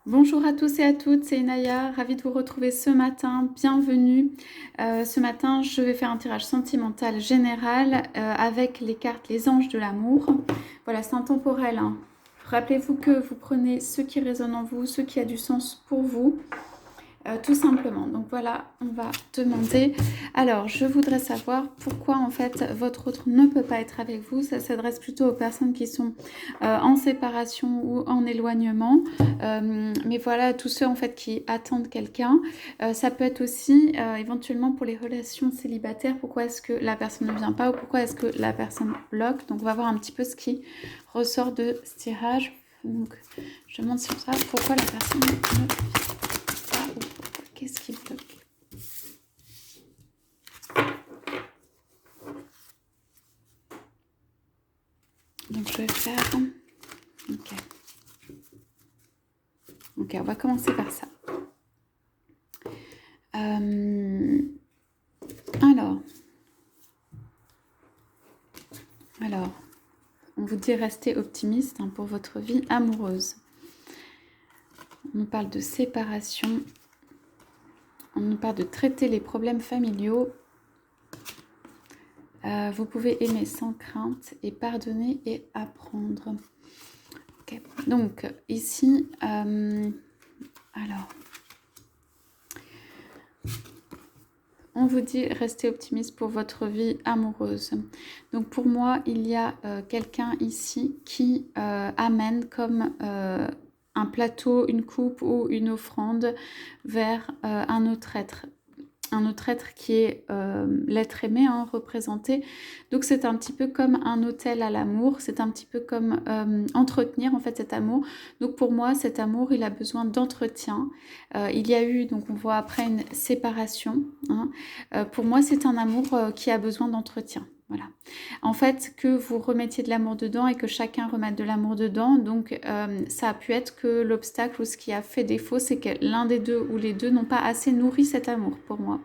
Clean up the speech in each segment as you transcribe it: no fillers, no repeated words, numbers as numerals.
Bonjour à tous et à toutes, c'est Inaya, ravie de vous retrouver ce matin, bienvenue. Ce matin, je vais faire un tirage sentimental général avec les cartes Les Anges de l'amour. Voilà, c'est intemporel, hein. Rappelez-vous que vous prenez ce qui résonne en vous, ce qui a du sens pour vous. Tout simplement. Donc voilà, on va demander. Alors, je voudrais savoir pourquoi en fait votre autre ne peut pas être avec vous. Ça s'adresse plutôt aux personnes qui sont en séparation ou en éloignement. Mais voilà, tous ceux en fait qui attendent quelqu'un. Ça peut être aussi éventuellement pour les relations célibataires. Pourquoi est-ce que la personne ne vient pas ou pourquoi est-ce que la personne bloque. Donc on va voir un petit peu ce qui ressort de ce tirage. Donc je demande sur ça pourquoi la personne ne vient pas. Qu'est-ce qui bloque? Donc je vais faire... Ok. Ok, on va commencer par ça. Alors, on vous dit restez optimiste pour votre vie amoureuse. On nous parle de séparation. On nous parle de traiter les problèmes familiaux. Vous pouvez aimer sans crainte et pardonner et apprendre. Okay. Donc, ici, alors, on vous dit restez optimiste pour votre vie amoureuse. Donc, pour moi, il y a quelqu'un ici qui amène comme un plateau, une coupe ou une offrande vers un autre être. Un autre être qui est l'être aimé, représenté. Donc c'est un petit peu comme un hôtel à l'amour, c'est un petit peu comme entretenir en fait cet amour. Donc pour moi, cet amour, il a besoin d'entretien. Il y a eu, donc on voit après une séparation. Pour moi, c'est un amour qui a besoin d'entretien. Voilà. En fait, que vous remettiez de l'amour dedans et que chacun remette de l'amour dedans. Donc, ça a pu être que l'obstacle ou ce qui a fait défaut, c'est que l'un des deux ou les deux n'ont pas assez nourri cet amour pour moi.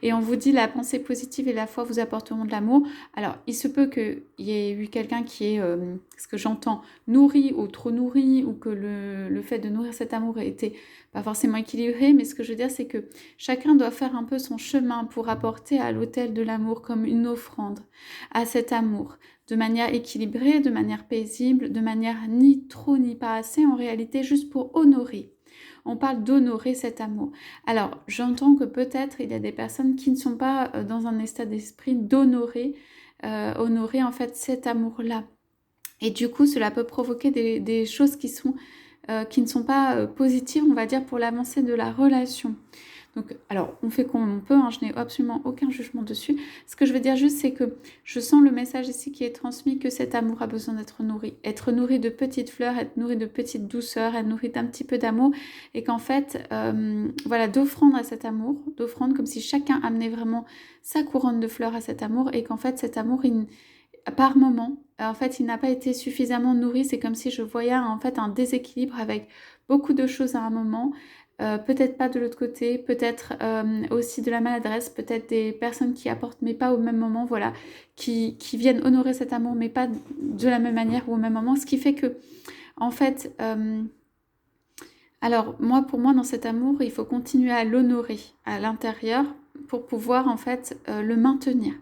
Et on vous dit la pensée positive et la foi vous apporteront de l'amour. Alors, il se peut qu'il y ait eu quelqu'un qui est, ce que j'entends, nourri ou trop nourri, ou que le fait de nourrir cet amour était pas forcément équilibré. Mais ce que je veux dire, c'est que chacun doit faire un peu son chemin pour apporter à l'autel de l'amour comme une offrande à cet amour, de manière équilibrée, de manière paisible, de manière ni trop ni pas assez, en réalité, juste pour honorer. On parle d'honorer cet amour. Alors, j'entends que peut-être il y a des personnes qui ne sont pas dans un état d'esprit d'honorer, honorer en fait cet amour-là. Et du coup, cela peut provoquer des choses qui ne sont pas positives, on va dire, pour l'avancée de la relation. Donc, alors, on fait comme on peut, je n'ai absolument aucun jugement dessus. Ce que je veux dire juste, c'est que je sens le message ici qui est transmis que cet amour a besoin d'être nourri. Être nourri de petites fleurs, être nourri de petites douceurs, être nourri d'un petit peu d'amour. Et qu'en fait, voilà, d'offrande à cet amour, d'offrande comme si chacun amenait vraiment sa couronne de fleurs à cet amour. Et qu'en fait, cet amour, par moment, en fait, il n'a pas été suffisamment nourri. C'est comme si je voyais en fait un déséquilibre avec beaucoup de choses à un moment. Peut-être pas de l'autre côté, peut-être aussi de la maladresse, peut-être des personnes qui apportent mais pas au même moment, voilà, qui viennent honorer cet amour mais pas de la même manière ou au même moment, ce qui fait que, en fait, alors moi, pour moi, dans cet amour, il faut continuer à l'honorer à l'intérieur pour pouvoir en fait le maintenir.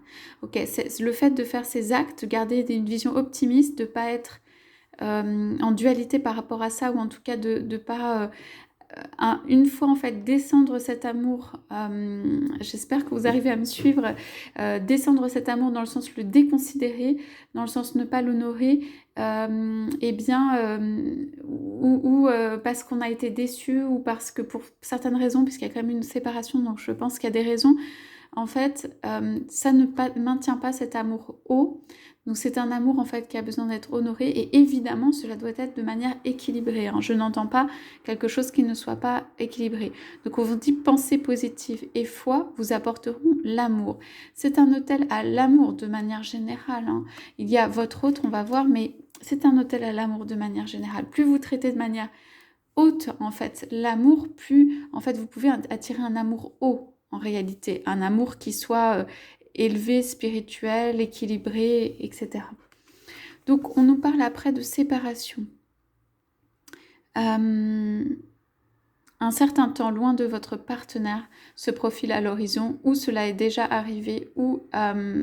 Ok, c'est le fait de faire ces actes, de garder une vision optimiste, de ne pas être en dualité par rapport à ça, ou en tout cas de ne pas une fois en fait descendre cet amour, j'espère que vous arrivez à me suivre, descendre cet amour dans le sens le déconsidérer, dans le sens ne pas l'honorer, et bien ou parce qu'on a été déçu ou parce que pour certaines raisons, puisqu'il y a quand même une séparation, donc je pense qu'il y a des raisons, en fait, ça ne maintient pas cet amour haut. Donc c'est un amour en fait qui a besoin d'être honoré et évidemment cela doit être de manière équilibrée. Je n'entends pas quelque chose qui ne soit pas équilibré. Donc on vous dit pensée positive et foi vous apporteront l'amour. C'est un hôtel à l'amour de manière générale. Il y a votre autre, on va voir, mais c'est un hôtel à l'amour de manière générale. Plus vous traitez de manière haute en fait l'amour, plus en fait vous pouvez attirer un amour haut en réalité, un amour qui soit élevé, spirituel, équilibré, etc. Donc on nous parle après de séparation. un certain temps loin de votre partenaire se profile à l'horizon, ou cela est déjà arrivé, ou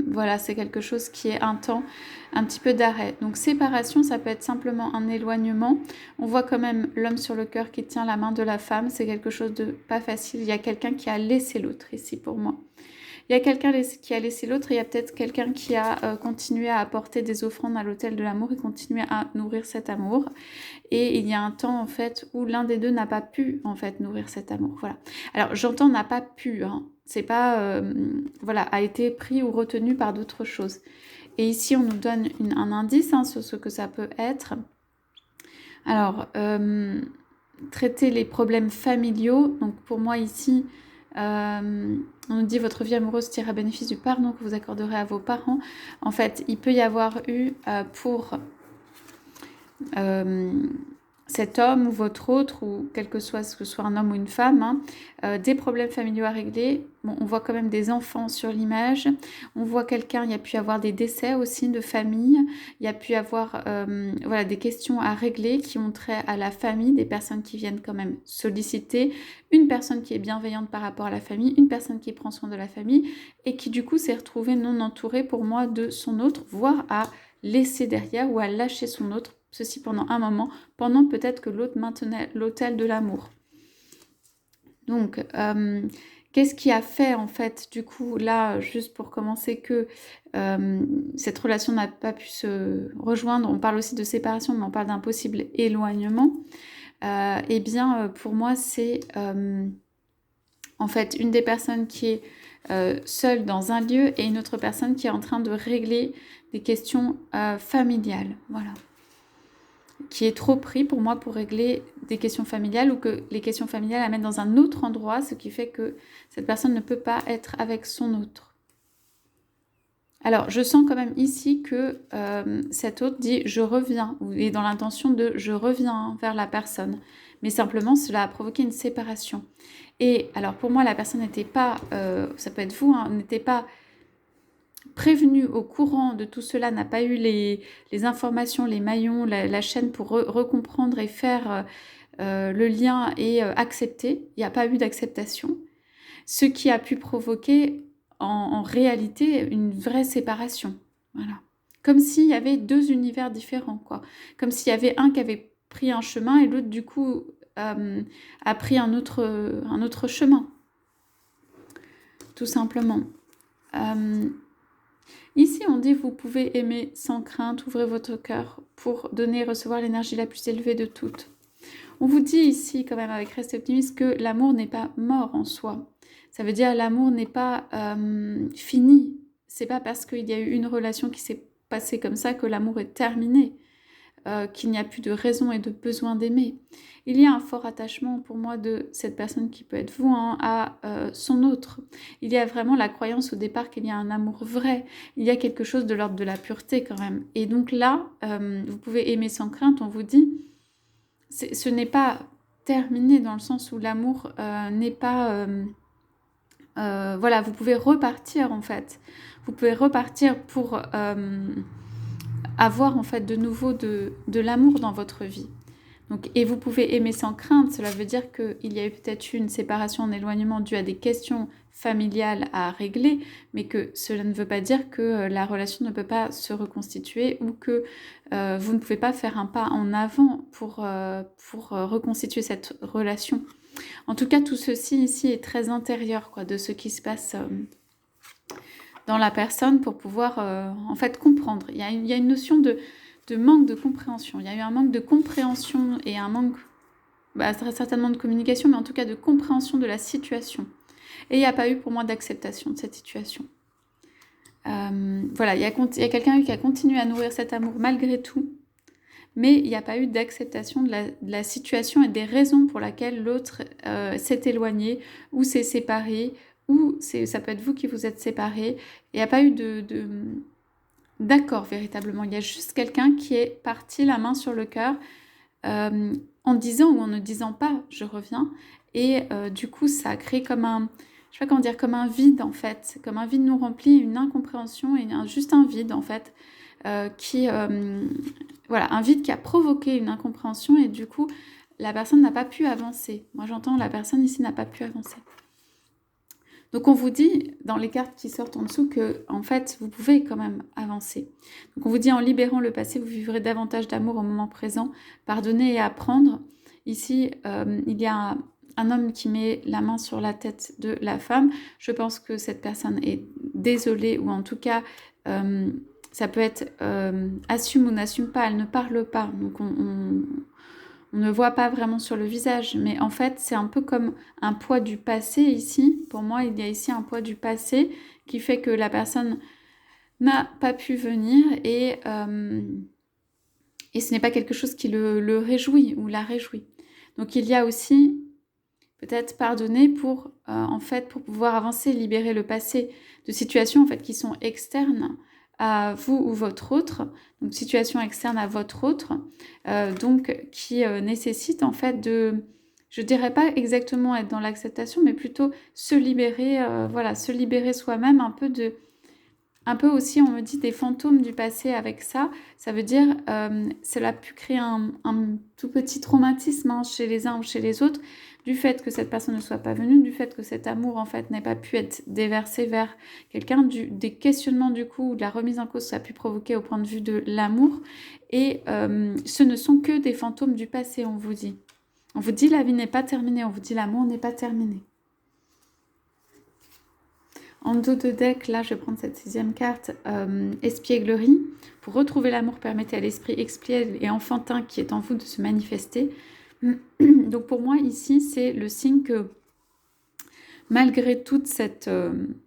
voilà, c'est quelque chose qui est un temps, un petit peu d'arrêt. Donc séparation, ça peut être simplement un éloignement. On voit quand même l'homme sur le cœur qui tient la main de la femme, c'est quelque chose de pas facile. Il y a quelqu'un qui a laissé l'autre ici pour moi. Il y a quelqu'un qui a laissé l'autre, et il y a peut-être quelqu'un qui a continué à apporter des offrandes à l'autel de l'amour et continué à nourrir cet amour. Et il y a un temps en fait où l'un des deux n'a pas pu en fait nourrir cet amour. Voilà. Alors j'entends n'a pas pu, hein. C'est pas voilà, a été pris ou retenu par d'autres choses. Et ici on nous donne un indice hein, sur ce que ça peut être. Alors traiter les problèmes familiaux. Donc pour moi ici on nous dit votre vie amoureuse tire à bénéfice du pardon que vous accorderez à vos parents. En fait, il peut y avoir eu pour cet homme ou votre autre, ou quel que soit ce que soit un homme ou une femme, hein, des problèmes familiaux à régler. Bon, on voit quand même des enfants sur l'image. On voit quelqu'un, il y a pu avoir des décès aussi de famille. Il y a pu avoir voilà, des questions à régler qui ont trait à la famille, des personnes qui viennent quand même solliciter, une personne qui est bienveillante par rapport à la famille, une personne qui prend soin de la famille et qui du coup s'est retrouvée non entourée pour moi de son autre, voire à laisser derrière ou à lâcher son autre, ceci pendant un moment, pendant peut-être que l'autre maintenait l'autel de l'amour. Donc, qu'est-ce qui a fait en fait, du coup, là, juste pour commencer, que cette relation n'a pas pu se rejoindre? On parle aussi de séparation, mais on parle d'un possible éloignement. Eh bien, pour moi, c'est en fait une des personnes qui est seule dans un lieu et une autre personne qui est en train de régler des questions familiales, voilà. Qui est trop pris pour moi pour régler des questions familiales, ou que les questions familiales amènent dans un autre endroit, ce qui fait que cette personne ne peut pas être avec son autre. Alors, je sens quand même ici que cet autre dit « je reviens » ou est dans l'intention de « je reviens vers la personne ». Mais simplement, cela a provoqué une séparation. Et alors, pour moi, la personne n'était pas, ça peut être vous, hein, n'était pas prévenu, au courant de tout cela, n'a pas eu les informations, les maillons, la chaîne pour recomprendre et faire le lien et accepter. Il n'y a pas eu d'acceptation. Ce qui a pu provoquer en réalité une vraie séparation. Voilà. Comme s'il y avait deux univers différents, quoi. Comme s'il y avait un qui avait pris un chemin et l'autre, du coup, a pris un autre chemin. Tout simplement. Ici, on dit vous pouvez aimer sans crainte, ouvrez votre cœur pour donner et recevoir l'énergie la plus élevée de toutes. On vous dit ici, quand même, avec Restez optimiste, que l'amour n'est pas mort en soi. Ça veut dire l'amour n'est pas fini. C'est pas parce qu'il y a eu une relation qui s'est passée comme ça que l'amour est terminé, qu'il n'y a plus de raison et de besoin d'aimer. Il y a un fort attachement pour moi de cette personne qui peut être vous hein, à son autre. Il y a vraiment la croyance au départ qu'il y a un amour vrai. Il y a quelque chose de l'ordre de la pureté quand même. Et donc là, vous pouvez aimer sans crainte, on vous dit, ce n'est pas terminé dans le sens où l'amour n'est pas... voilà, vous pouvez repartir en fait. Vous pouvez repartir pour avoir en fait de nouveau de l'amour dans votre vie. Donc, et vous pouvez aimer sans crainte, cela veut dire qu'il y a eu peut-être une séparation, un éloignement dû à des questions familiales à régler, mais que cela ne veut pas dire que la relation ne peut pas se reconstituer ou que vous ne pouvez pas faire un pas en avant pour reconstituer cette relation. En tout cas, tout ceci ici est très intérieur quoi, de ce qui se passe dans la personne pour pouvoir en fait comprendre. Il y a une notion de manque de compréhension. Il y a eu un manque de compréhension et un manque, certainement de communication, mais en tout cas de compréhension de la situation. Et il n'y a pas eu pour moi d'acceptation de cette situation. Voilà, il y a quelqu'un qui a continué à nourrir cet amour malgré tout, mais il n'y a pas eu d'acceptation de la situation et des raisons pour lesquelles l'autre s'est éloigné ou s'est séparé, ou ça peut être vous qui vous êtes séparés. Il n'y a pas eu d'accord véritablement. Il y a juste quelqu'un qui est parti la main sur le cœur en disant ou en ne disant pas « je reviens ». Et du coup, ça a créé comme un... je sais pas comment dire, comme un vide en fait, comme un vide non rempli, une incompréhension et juste un vide en fait, voilà, un vide qui a provoqué une incompréhension et du coup, la personne n'a pas pu avancer. Moi, j'entends la personne ici n'a pas pu avancer. Donc, on vous dit, dans les cartes qui sortent en dessous, que en fait, vous pouvez quand même avancer. Donc, on vous dit, en libérant le passé, vous vivrez davantage d'amour au moment présent, pardonner et apprendre. Ici, il y a un homme qui met la main sur la tête de la femme. Je pense que cette personne est désolée, ou en tout cas, ça peut être assume ou n'assume pas, elle ne parle pas. Donc, on ne voit pas vraiment sur le visage, mais en fait, c'est un peu comme un poids du passé ici. Pour moi, il y a ici un poids du passé qui fait que la personne n'a pas pu venir et ce n'est pas quelque chose qui le réjouit ou la réjouit. Donc, il y a aussi peut-être pardonner pour, en fait, pour pouvoir avancer, libérer le passé de situations en fait, qui sont externes à vous ou votre autre, donc situation externe à votre autre, donc qui nécessite en fait de, je dirais pas exactement être dans l'acceptation, mais plutôt se libérer, voilà, se libérer soi-même un peu aussi, on me dit des fantômes du passé avec ça. Ça veut dire, cela a pu créer un tout petit traumatisme hein, chez les uns ou chez les autres, du fait que cette personne ne soit pas venue, du fait que cet amour en fait n'ait pas pu être déversé vers quelqu'un, des questionnements du coup, ou de la remise en cause, ça a pu provoquer au point de vue de l'amour. Et ce ne sont que des fantômes du passé, on vous dit. On vous dit la vie n'est pas terminée, on vous dit l'amour n'est pas terminé. En dos de deck, là, je vais prendre cette 6e carte, espièglerie. Pour retrouver l'amour, permettez à l'esprit expiègle et enfantin qui est en vous de se manifester. Donc pour moi, ici, c'est le signe que malgré toute cette,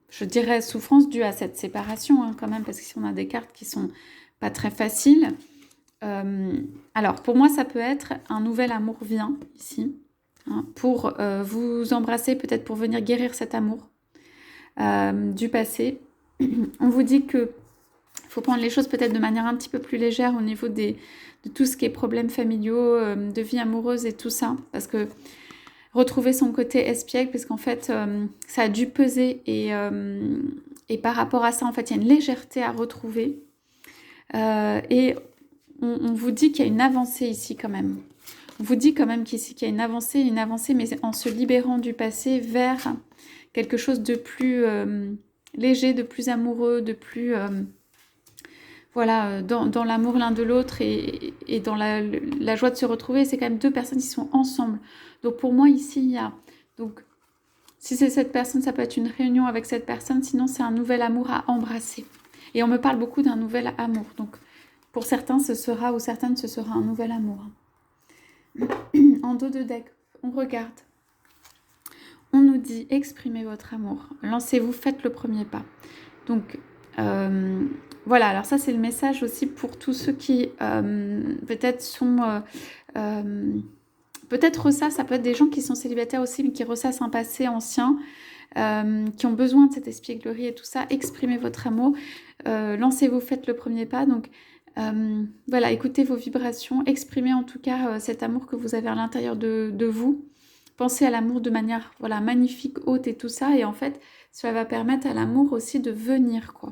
je dirais, souffrance due à cette séparation, hein, quand même, parce qu'ici, on a des cartes qui sont pas très faciles. Alors, pour moi, ça peut être un nouvel amour vient, ici, hein, pour vous embrasser, peut-être pour venir guérir cet amour. Du passé. On vous dit que faut prendre les choses peut-être de manière un petit peu plus légère au niveau de tout ce qui est problèmes familiaux, de vie amoureuse et tout ça, parce que retrouver son côté espiègle, parce qu'en fait ça a dû peser et par rapport à ça en fait il y a une légèreté à retrouver et on vous dit qu'il y a une avancée ici quand même. On vous dit quand même qu'ici qu'il y a une avancée, mais en se libérant du passé vers quelque chose de plus léger, de plus amoureux, de plus voilà, dans l'amour l'un de l'autre et dans la joie de se retrouver. C'est quand même deux personnes qui sont ensemble. Donc pour moi ici il y a, donc si c'est cette personne, ça peut être une réunion avec cette personne, sinon c'est un nouvel amour à embrasser. Et on me parle beaucoup d'un nouvel amour. Donc pour certains ce sera, ou certaines ce sera un nouvel amour. En dos de deck, on regarde. On nous dit exprimez votre amour, lancez-vous, faites le premier pas. Donc voilà, alors ça c'est le message aussi pour tous ceux qui peut-être sont... peut-être ça peut être des gens qui sont célibataires aussi, mais qui ressassent un passé ancien, qui ont besoin de cette espièglerie et tout ça. Exprimez votre amour, lancez-vous, faites le premier pas. Donc voilà, écoutez vos vibrations, exprimez en tout cas cet amour que vous avez à l'intérieur de vous. Pensez à l'amour de manière voilà, magnifique, haute et tout ça. Et en fait, cela va permettre à l'amour aussi de venir, quoi.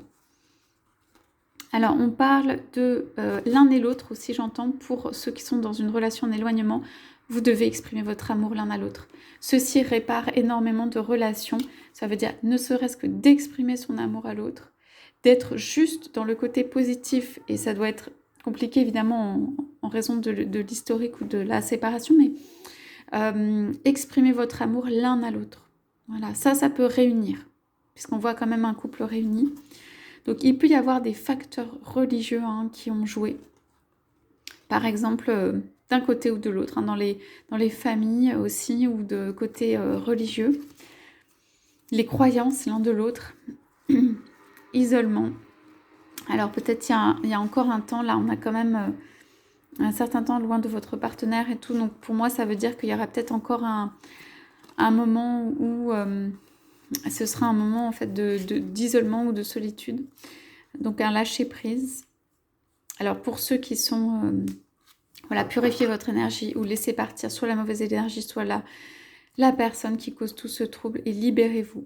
Alors, on parle de l'un et l'autre aussi, j'entends, pour ceux qui sont dans une relation d'éloignement. Vous devez exprimer votre amour l'un à l'autre. Ceci répare énormément de relations. Ça veut dire ne serait-ce que d'exprimer son amour à l'autre, d'être juste dans le côté positif. Et ça doit être compliqué, évidemment, en raison de l'historique ou de la séparation, mais... exprimez votre amour l'un à l'autre. Voilà, ça peut réunir, puisqu'on voit quand même un couple réuni. Donc il peut y avoir des facteurs religieux hein, qui ont joué. Par exemple, d'un côté ou de l'autre, hein, dans les familles aussi, ou de côté religieux. Les croyances l'un de l'autre. Isolement. Alors peut-être il y a encore un temps, là on a quand même... un certain temps loin de votre partenaire et tout. Donc pour moi, ça veut dire qu'il y aura peut-être encore un moment où ce sera un moment en fait d'isolement ou de solitude. Donc un lâcher-prise. Alors pour ceux qui sont... voilà, purifiez votre énergie ou laissez partir soit la mauvaise énergie, soit la personne qui cause tout ce trouble et libérez-vous.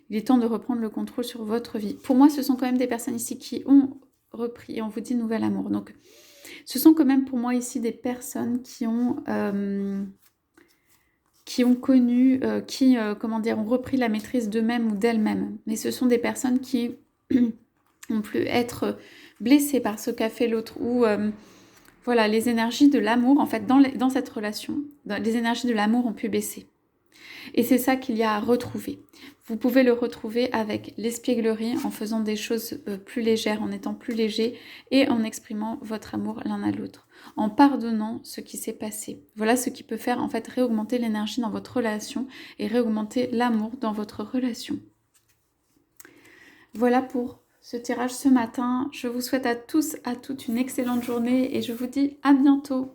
Il est temps de reprendre le contrôle sur votre vie. Pour moi, ce sont quand même des personnes ici qui ont repris et on vous dit nouvel amour. Donc Ce sont quand même pour moi ici des personnes qui ont connu, comment dire, ont repris la maîtrise d'eux-mêmes ou d'elles-mêmes. Mais ce sont des personnes qui ont pu être blessées par ce qu'a fait l'autre ou voilà, les énergies de l'amour, en fait, dans cette relation, les énergies de l'amour ont pu baisser. Et c'est ça qu'il y a à retrouver. Vous pouvez le retrouver avec l'espièglerie, en faisant des choses plus légères, en étant plus léger et en exprimant votre amour l'un à l'autre, en pardonnant ce qui s'est passé. Voilà ce qui peut faire en fait réaugmenter l'énergie dans votre relation et réaugmenter l'amour dans votre relation. Voilà pour ce tirage ce matin. Je vous souhaite à tous, à toutes une excellente journée et je vous dis à bientôt.